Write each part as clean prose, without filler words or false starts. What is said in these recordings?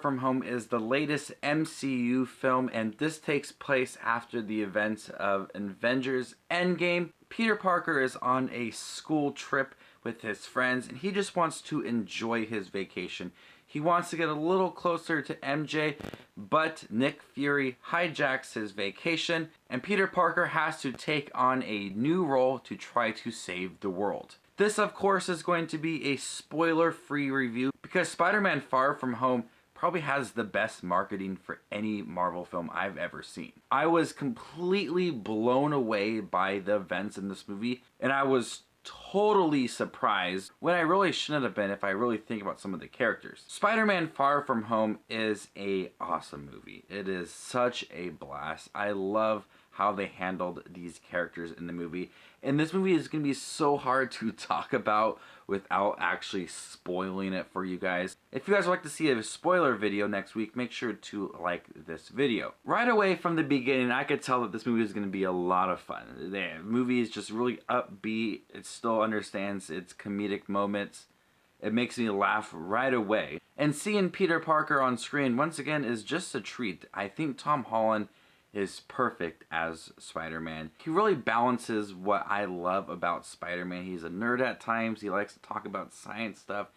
From Home is the latest MCU film, and this takes place after the events of Avengers Endgame. Peter Parker is on a school trip with his friends, and he just wants to enjoy his vacation. He wants to get a little closer to MJ, but Nick Fury hijacks his vacation, and Peter Parker has to take on a new role to try to save the world. This, of course, is going to be a spoiler-free review because Spider-Man Far From Home probably has the best marketing for any Marvel film I've ever seen. I was completely blown away by the events in this movie, and I was totally surprised when I really shouldn't have been if I really think about some of the characters. Spider-Man Far From Home is an awesome movie. It is such a blast. I love how they handled these characters in the movie. And this movie is going to be so hard to talk about without actually spoiling it for you guys. If you guys would like to see a spoiler video next week, make sure to like this video. Right away from the beginning, I could tell that this movie is going to be a lot of fun. The movie is just really upbeat. It still understands its comedic moments. It makes me laugh right away. And seeing Peter Parker on screen once again is just a treat. I think Tom Holland is perfect as Spider-Man. He really balances what I love about Spider-Man. He's a nerd at times. He likes to talk about science stuff,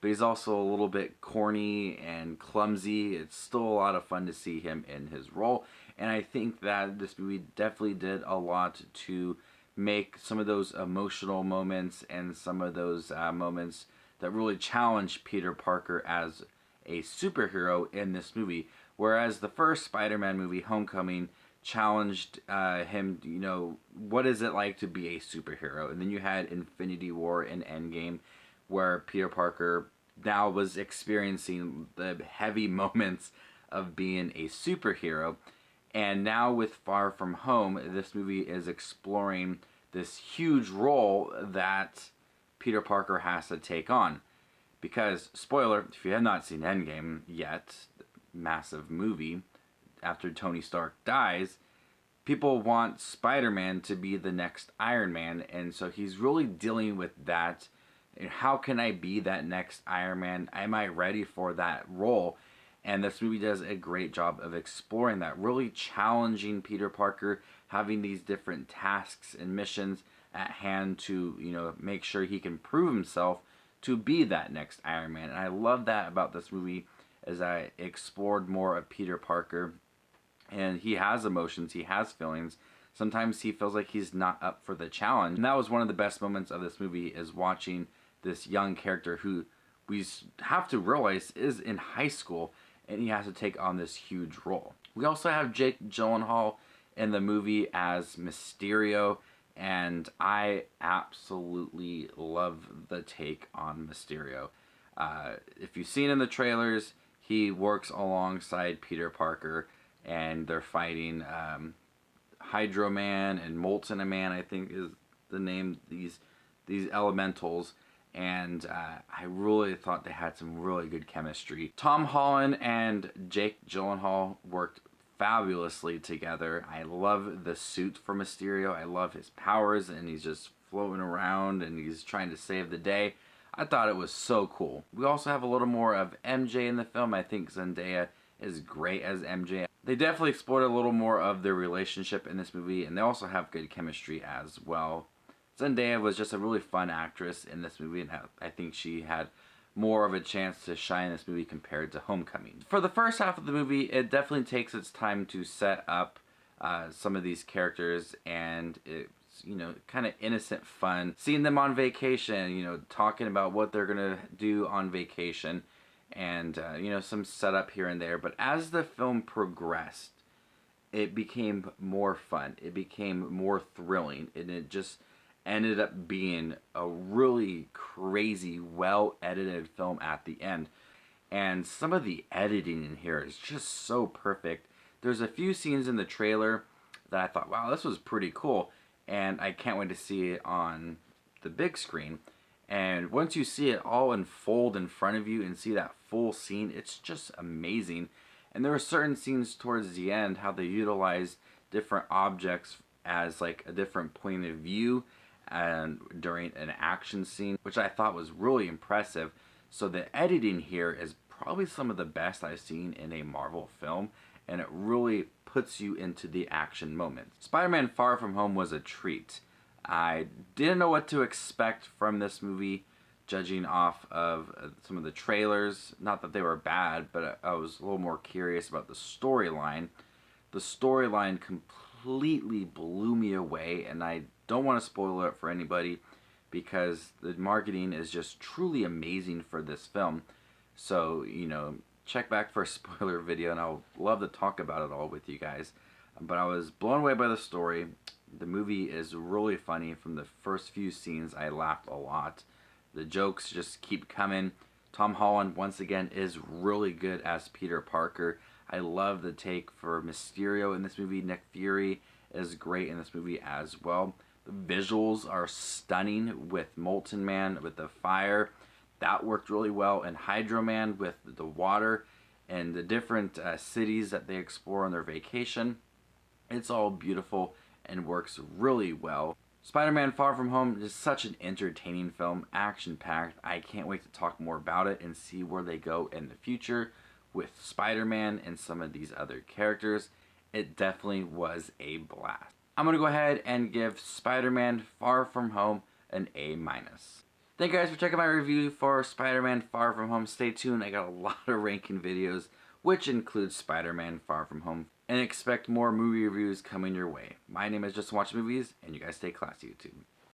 but he's also a little bit corny and clumsy. It's still a lot of fun to see him in his role, and I think that this movie definitely did a lot to make some of those emotional moments and some of those moments that really challenge Peter Parker as a superhero in this movie. Whereas the first Spider-Man movie, Homecoming, challenged him, you know, what is it like to be a superhero? And then you had Infinity War and Endgame, where Peter Parker now was experiencing the heavy moments of being a superhero. And now with Far From Home, this movie is exploring this huge role that Peter Parker has to take on. Because, spoiler, if you have not seen Endgame yet, massive movie, after Tony Stark dies, people want Spider-Man to be the next Iron Man, and so he's really dealing with that. And how can I be that next Iron Man? Am I ready for that role? And this movie does a great job of exploring that, really challenging Peter Parker, having these different tasks and missions at hand to, you know, make sure he can prove himself to be that next Iron Man. And I love that about this movie as I explored more of Peter Parker. And he has emotions, he has feelings. Sometimes he feels like he's not up for the challenge. And that was one of the best moments of this movie, is watching this young character who we have to realize is in high school, and he has to take on this huge role. We also have Jake Gyllenhaal in the movie as Mysterio, and I absolutely love the take on Mysterio. If you've seen in the trailers, he works alongside Peter Parker, and they're fighting Hydro Man and Molten Man, I think is the name, these elementals. And I really thought they had some really good chemistry. Tom Holland and Jake Gyllenhaal worked fabulously together. I love the suit for Mysterio. I love his powers, and he's just floating around and he's trying to save the day. I thought it was so cool. We also have a little more of MJ in the film. I think Zendaya is great as MJ. They definitely explored a little more of their relationship in this movie, and they also have good chemistry as well. Zendaya was just a really fun actress in this movie, and I think she had more of a chance to shine in this movie compared to Homecoming. For the first half of the movie, it definitely takes its time to set up some of these characters, and it's, you know, kind of innocent fun. Seeing them on vacation, you know, talking about what they're gonna do on vacation, and you know, some setup here and there. But as the film progressed, it became more fun. It became more thrilling, and it just ended up being a really crazy, well-edited film at the end. And some of the editing in here is just so perfect. There's a few scenes in the trailer that I thought, wow, this was pretty cool, and I can't wait to see it on the big screen. And once you see it all unfold in front of you and see that full scene, it's just amazing. And there are certain scenes towards the end, how they utilize different objects as like a different point of view and during an action scene, which I thought was really impressive. So the editing here is probably some of the best I've seen in a Marvel film, and it really puts you into the action moments. Spider-Man Far From Home was a treat. I didn't know what to expect from this movie, judging off of some of the trailers. Not that they were bad, but I was a little more curious about the storyline. The storyline completely blew me away, and I don't want to spoil it for anybody because the marketing is just truly amazing for this film. So, check back for a spoiler video, and I'll love to talk about it all with you guys. But I was blown away by the story. The movie is really funny. From the first few scenes, I laughed a lot. The jokes just keep coming. Tom Holland, once again, is really good as Peter Parker. I love the take for Mysterio in this movie. Nick Fury is great in this movie as well. The visuals are stunning with Molten Man, with the fire. That worked really well. And Hydro Man with the water and the different cities that they explore on their vacation. It's all beautiful and works really well. Spider-Man Far From Home is such an entertaining film, action-packed. I can't wait to talk more about it and see where they go in the future with Spider-Man and some of these other characters. It definitely was a blast. I'm going to go ahead and give Spider-Man Far From Home an A-. Thank you guys for checking my review for Spider-Man Far From Home. Stay tuned, I got a lot of ranking videos, which includes Spider-Man Far From Home. And expect more movie reviews coming your way. My name is Just Watch Movies, and you guys stay classy, YouTube.